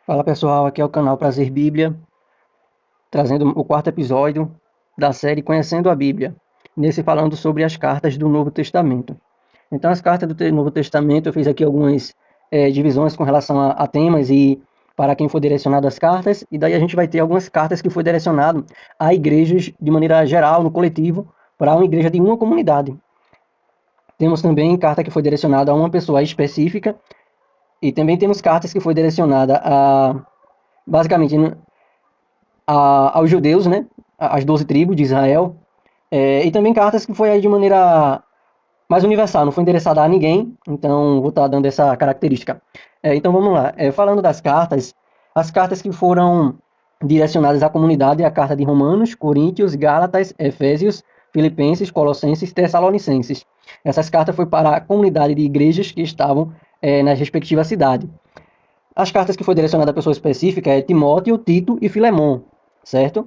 Fala pessoal, aqui é o canal Prazer Bíblia, trazendo o quarto episódio da série Conhecendo a Bíblia, nesse falando sobre as cartas do Novo Testamento. Então, as cartas do Novo Testamento, eu fiz aqui algumas divisões com relação a temas e para quem foi direcionado as cartas, e daí a gente vai ter algumas cartas que foi direcionado a igrejas de maneira geral, no coletivo, para uma igreja de uma comunidade. Temos também carta que foi direcionada a uma pessoa específica, e também temos cartas que foi direcionada a, basicamente, aos judeus, né? As 12 tribos de Israel. E também cartas que foi aí de maneira mais universal, não foi endereçada a ninguém, então vou estar dando essa característica. Então vamos lá. Falando das cartas, as cartas que foram direcionadas à comunidade é a carta de Romanos, Coríntios, Gálatas, Efésios, Filipenses, Colossenses, Tessalonicenses. Essas cartas foi para a comunidade de igrejas que estavam nas respectivas cidades. As cartas que foi direcionada a pessoa específica é Timóteo, Tito e Filemon, certo?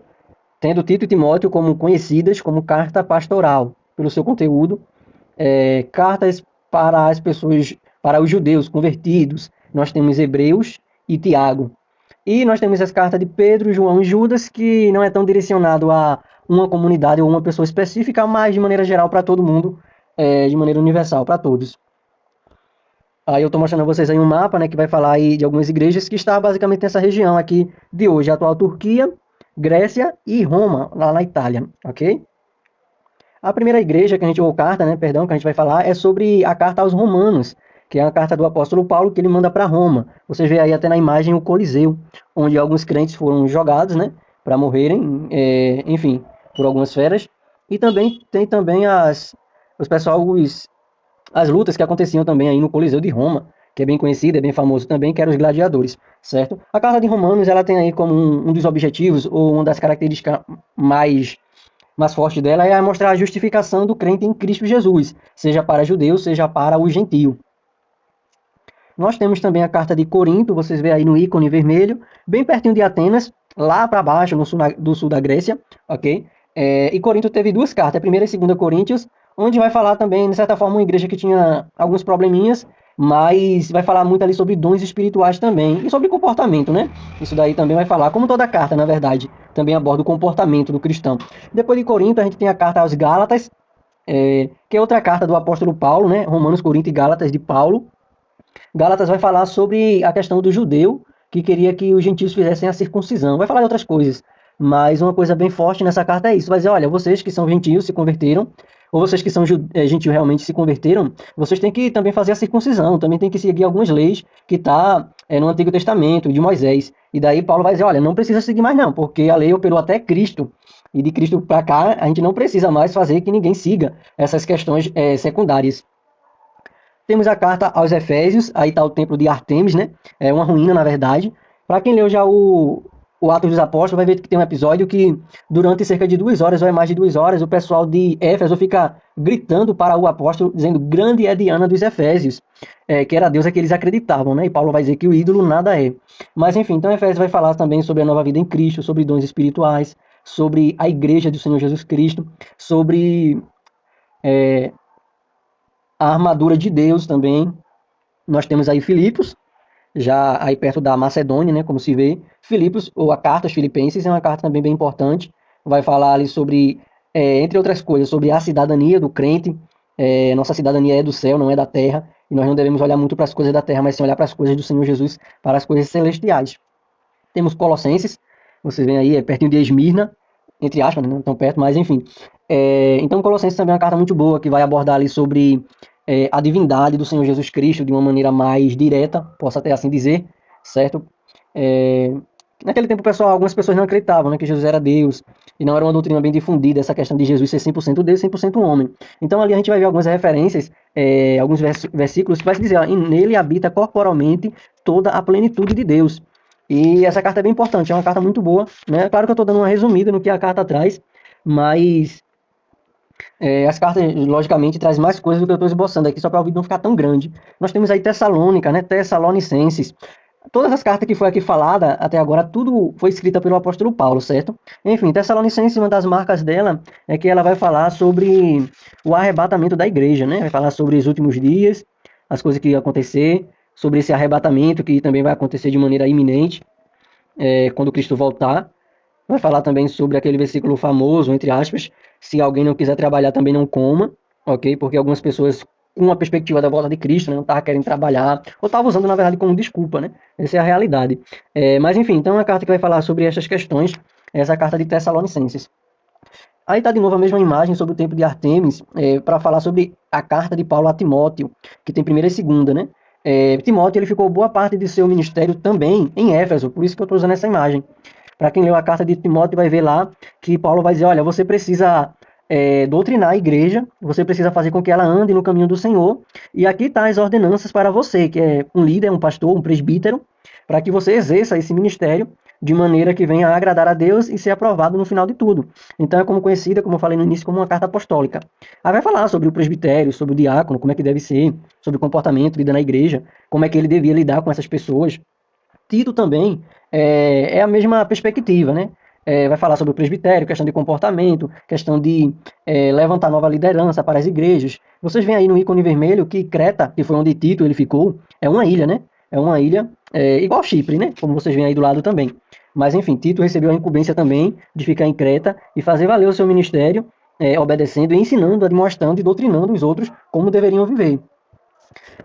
Tendo Tito e Timóteo como conhecidas como carta pastoral, pelo seu conteúdo, cartas para as pessoas, para os judeus convertidos. Nós temos Hebreus e Tiago. E nós temos as cartas de Pedro, João e Judas, que não é tão direcionado a uma comunidade ou uma pessoa específica, mas de maneira geral para todo mundo, de maneira universal para todos. Aí eu estou mostrando a vocês aí um mapa, né, que vai falar aí de algumas igrejas que está basicamente nessa região aqui de hoje, a atual Turquia, Grécia e Roma, lá na Itália, ok? A primeira igreja que a gente, ou carta, né, perdão, que a gente vai falar é sobre a carta aos Romanos, que é a carta do apóstolo Paulo que ele manda para Roma. Você vê aí até na imagem o Coliseu, onde alguns crentes foram jogados, né, para morrerem, enfim, por algumas feras. E também tem também os pessoal, as lutas que aconteciam também aí no Coliseu de Roma, que é bem conhecido, é bem famoso também, que eram os gladiadores, certo? A carta de Romanos, ela tem aí como um dos objetivos, ou uma das características mais fortes dela, é mostrar a justificação do crente em Cristo Jesus, seja para judeus, seja para o gentio. Nós temos também a carta de Corinto, vocês veem aí no ícone vermelho, bem pertinho de Atenas, lá para baixo, no sul, do sul da Grécia, ok? E Corinto teve duas cartas, a primeira e a segunda Coríntios, onde vai falar também, de certa forma, uma igreja que tinha alguns probleminhas, mas vai falar muito ali sobre dons espirituais também, e sobre comportamento, né? Isso daí também vai falar, como toda carta, na verdade, também aborda o comportamento do cristão. Depois de Corinto, a gente tem a carta aos Gálatas, que é outra carta do apóstolo Paulo, né? Romanos, Corinto e Gálatas de Paulo. Gálatas vai falar sobre a questão do judeu que queria que os gentios fizessem a circuncisão. Vai falar de outras coisas, mas uma coisa bem forte nessa carta é isso. Vai dizer, olha, vocês que são gentios se converteram, ou vocês que são gentios realmente se converteram, vocês têm que também fazer a circuncisão, também tem que seguir algumas leis que está no Antigo Testamento, de Moisés. E daí Paulo vai dizer, olha, não precisa seguir mais não, porque a lei operou até Cristo. E de Cristo para cá, a gente não precisa mais fazer que ninguém siga essas questões secundárias. Temos a carta aos Efésios, aí está o templo de Artemis, né? É uma ruína, na verdade. Para quem leu já o Atos dos Apóstolos, vai ver que tem um episódio que, durante cerca de 2 horas, ou é mais de 2 horas, o pessoal de Éfeso fica gritando para o apóstolo, dizendo, grande é Diana dos Efésios, que era a deusa que eles acreditavam, né? E Paulo vai dizer que o ídolo nada é. Mas, enfim, então Efésios vai falar também sobre a nova vida em Cristo, sobre dons espirituais, sobre a igreja do Senhor Jesus Cristo, sobre a armadura de Deus também. Nós temos aí Filipos, já aí perto da Macedônia, né, como se vê. Filipos, ou a carta aos Filipenses, é uma carta também bem importante. Vai falar ali sobre, entre outras coisas, sobre a cidadania do crente. Nossa cidadania é do céu, não é da terra. E nós não devemos olhar muito para as coisas da terra, mas sim olhar para as coisas do Senhor Jesus, para as coisas celestiais. Temos Colossenses, vocês veem aí, é pertinho de Esmirna, entre aspas, né, não tão perto, mas enfim. Então, Colossenses também é uma carta muito boa, que vai abordar ali sobre a divindade do Senhor Jesus Cristo de uma maneira mais direta, posso até assim dizer, certo? Naquele tempo, pessoal, algumas pessoas não acreditavam, né, que Jesus era Deus, e não era uma doutrina bem difundida, essa questão de Jesus ser 100% Deus e 100% homem. Então, ali a gente vai ver algumas referências, alguns versículos que vai dizer, ó, nele habita corporalmente toda a plenitude de Deus. E essa carta é bem importante, é uma carta muito boa, né? Claro que eu estou dando uma resumida no que a carta traz, mas as cartas, logicamente, traz mais coisas do que eu estou esboçando aqui, só para o vídeo não ficar tão grande. Nós temos aí Tessalônica, né? Tessalonicenses. Todas as cartas que foi aqui falada até agora, tudo foi escrita pelo apóstolo Paulo, certo? Enfim, Tessalonicenses, uma das marcas dela é que ela vai falar sobre o arrebatamento da igreja, né? Vai falar sobre os últimos dias, as coisas que iam acontecer, sobre esse arrebatamento que também vai acontecer de maneira iminente, quando Cristo voltar. Vai falar também sobre aquele versículo famoso, entre aspas, se alguém não quiser trabalhar, também não coma, ok? Porque algumas pessoas, com a perspectiva da volta de Cristo, né, não estavam querendo trabalhar, ou estavam usando, na verdade, como desculpa, né? Essa é a realidade. Mas, enfim, então é uma carta que vai falar sobre essas questões, essa carta de Tessalonicenses. Aí está de novo a mesma imagem sobre o tempo de Artemis, para falar sobre a carta de Paulo a Timóteo, que tem primeira e segunda, né? Timóteo ele ficou boa parte de seu ministério também em Éfeso, por isso que eu estou usando essa imagem. Para quem leu a carta de Timóteo vai ver lá que Paulo vai dizer, olha, você precisa doutrinar a igreja, você precisa fazer com que ela ande no caminho do Senhor, e aqui está as ordenanças para você, que é um líder, um pastor, um presbítero, para que você exerça esse ministério de maneira que venha a agradar a Deus e ser aprovado no final de tudo. Então é como conhecida, como eu falei no início, como uma carta apostólica. Aí vai falar sobre o presbitério, sobre o diácono, como é que deve ser, sobre o comportamento, vida na igreja, como é que ele devia lidar com essas pessoas. Tito também é a mesma perspectiva, né? Vai falar sobre o presbitério, questão de comportamento, questão de levantar nova liderança para as igrejas. Vocês veem aí no ícone vermelho que Creta, que foi onde Tito ele ficou, é uma ilha, né? É uma ilha igual Chipre, né? Como vocês veem aí do lado também. Mas enfim, Tito recebeu a incumbência também de ficar em Creta e fazer valer o seu ministério, obedecendo e ensinando, admoestando e doutrinando os outros como deveriam viver.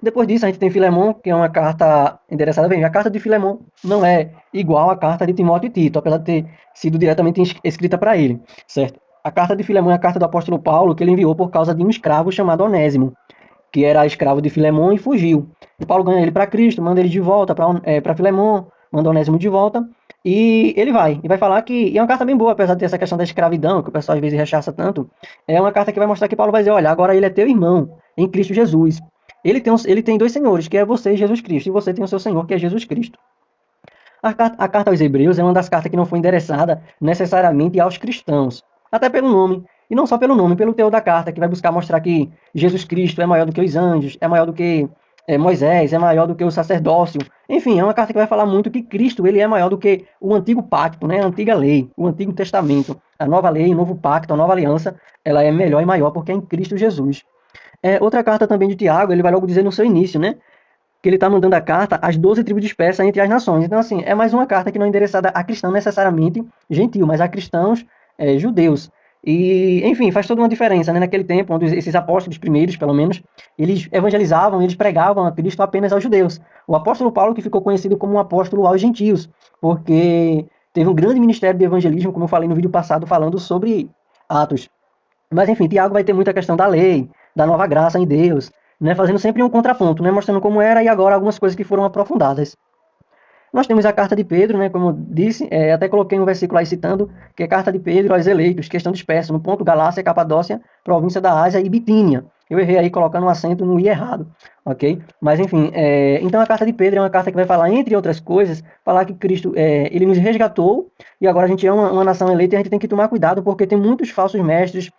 Depois disso, a gente tem Filemon, que é uma carta endereçada. Bem, a carta de Filemon não é igual à carta de Timóteo e Tito, apesar de ter sido diretamente escrita para ele, certo? A carta de Filemon é a carta do apóstolo Paulo, que ele enviou por causa de um escravo chamado Onésimo, que era escravo de Filemon e fugiu. E Paulo ganha ele para Cristo, manda ele de volta para Filemon, manda Onésimo de volta, e ele vai. E vai falar que e é uma carta bem boa, apesar de ter essa questão da escravidão, que o pessoal às vezes rechaça tanto. É uma carta que vai mostrar que Paulo vai dizer, olha, agora ele é teu irmão em Cristo Jesus. Ele tem dois senhores, que é você e Jesus Cristo, e você tem o seu Senhor, que é Jesus Cristo. A carta aos Hebreus é uma das cartas que não foi endereçada necessariamente aos cristãos, até pelo nome, e não só pelo nome, pelo teor da carta, que vai buscar mostrar que Jesus Cristo é maior do que os anjos, é maior do que Moisés, é maior do que o sacerdócio. Enfim, é uma carta que vai falar muito que Cristo ele é maior do que o antigo pacto, né? A antiga lei, o antigo testamento. A nova lei, o novo pacto, a nova aliança, ela é melhor e maior porque é em Cristo Jesus. Outra carta também de Tiago, ele vai logo dizer no seu início, né? Que ele está mandando a carta às 12 tribos dispersas entre as nações. Então, assim, é mais uma carta que não é endereçada a cristãos necessariamente gentil, mas a cristãos judeus. E, enfim, faz toda uma diferença, né? Naquele tempo, onde esses apóstolos primeiros, pelo menos, eles evangelizavam, eles pregavam a Cristo apenas aos judeus. O apóstolo Paulo, que ficou conhecido como um apóstolo aos gentios, porque teve um grande ministério de evangelismo, como eu falei no vídeo passado, falando sobre Atos. Mas, enfim, Tiago vai ter muita questão da lei, da nova graça em Deus, né? Fazendo sempre um contraponto, né? Mostrando como era e agora algumas coisas que foram aprofundadas. Nós temos a carta de Pedro, né, como eu disse, até coloquei um versículo aí citando, que é a carta de Pedro aos eleitos, que estão dispersos no ponto Galácia, Capadócia, província da Ásia e Bitínia. Eu errei aí colocando um acento no i errado, ok? Mas enfim, então a carta de Pedro é uma carta que vai falar, entre outras coisas, falar que Cristo, ele nos resgatou e agora a gente é uma nação eleita e a gente tem que tomar cuidado porque tem muitos falsos mestres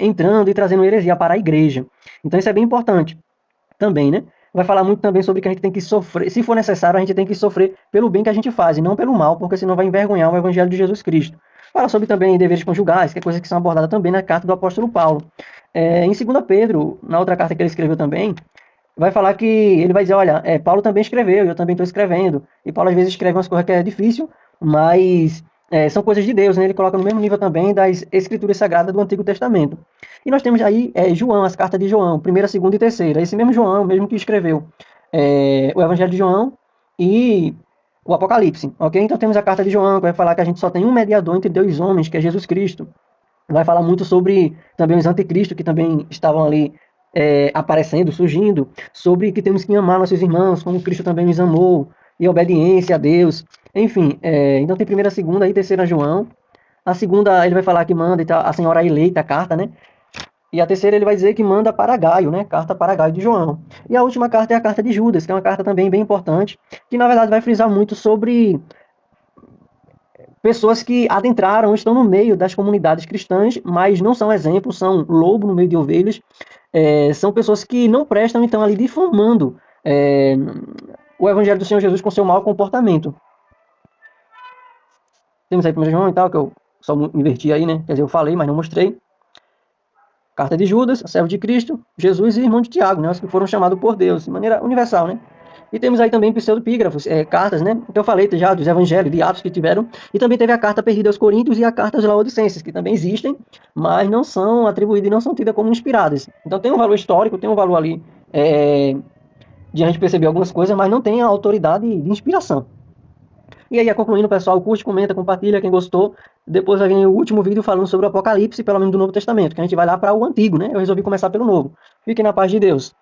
entrando e trazendo heresia para a igreja. Então isso é bem importante também, né? Vai falar muito também sobre que a gente tem que sofrer, se for necessário, a gente tem que sofrer pelo bem que a gente faz e não pelo mal, porque senão vai envergonhar o evangelho de Jesus Cristo. Fala sobre também deveres conjugais, que é coisa que são abordadas também na carta do apóstolo Paulo. Em 2 Pedro, na outra carta que ele escreveu também, vai falar que ele vai dizer, olha, Paulo também escreveu, eu também estou escrevendo. E Paulo às vezes escreve umas coisas que é difícil, mas são coisas de Deus, né? Ele coloca no mesmo nível também das escrituras sagradas do Antigo Testamento. E nós temos aí João, as cartas de João, primeira, segunda e terceira. Esse mesmo João, mesmo que escreveu o Evangelho de João e o Apocalipse, ok? Então temos a carta de João, que vai falar que a gente só tem um mediador entre Deus e os homens, que é Jesus Cristo. Vai falar muito sobre também os anticristos, que também estavam ali aparecendo, surgindo, sobre que temos que amar nossos irmãos, como Cristo também nos amou, e obediência a Deus. Enfim, então tem primeira, segunda e terceira João. A segunda ele vai falar que manda a senhora eleita, a carta, né? E a terceira ele vai dizer que manda para Gaio, né? Carta para Gaio de João. E a última carta é a carta de Judas, que é uma carta também bem importante, que na verdade vai frisar muito sobre pessoas que adentraram, estão no meio das comunidades cristãs, mas não são exemplos, são lobo no meio de ovelhas, são pessoas que não prestam, então, ali difamando o evangelho do Senhor Jesus com seu mau comportamento. Temos aí 1 João e tal, que eu só inverti aí, né? Quer dizer, eu falei, mas não mostrei. Carta de Judas, servo de Cristo, Jesus e irmão de Tiago, né? Os que foram chamados por Deus, de maneira universal, né? E temos aí também pseudopígrafos, cartas, né? Então eu falei já dos evangelhos, de Atos que tiveram, e também teve a carta perdida aos Coríntios e a carta aos Laodicenses, que também existem, mas não são atribuídas e não são tidas como inspiradas. Então tem um valor histórico, tem um valor ali de a gente perceber algumas coisas, mas não tem a autoridade de inspiração. E aí, concluindo, pessoal, curte, comenta, compartilha quem gostou. Depois vai vir o último vídeo falando sobre o Apocalipse, pelo menos do Novo Testamento, que a gente vai lá para o Antigo, né? Eu resolvi começar pelo Novo. Fiquem na paz de Deus.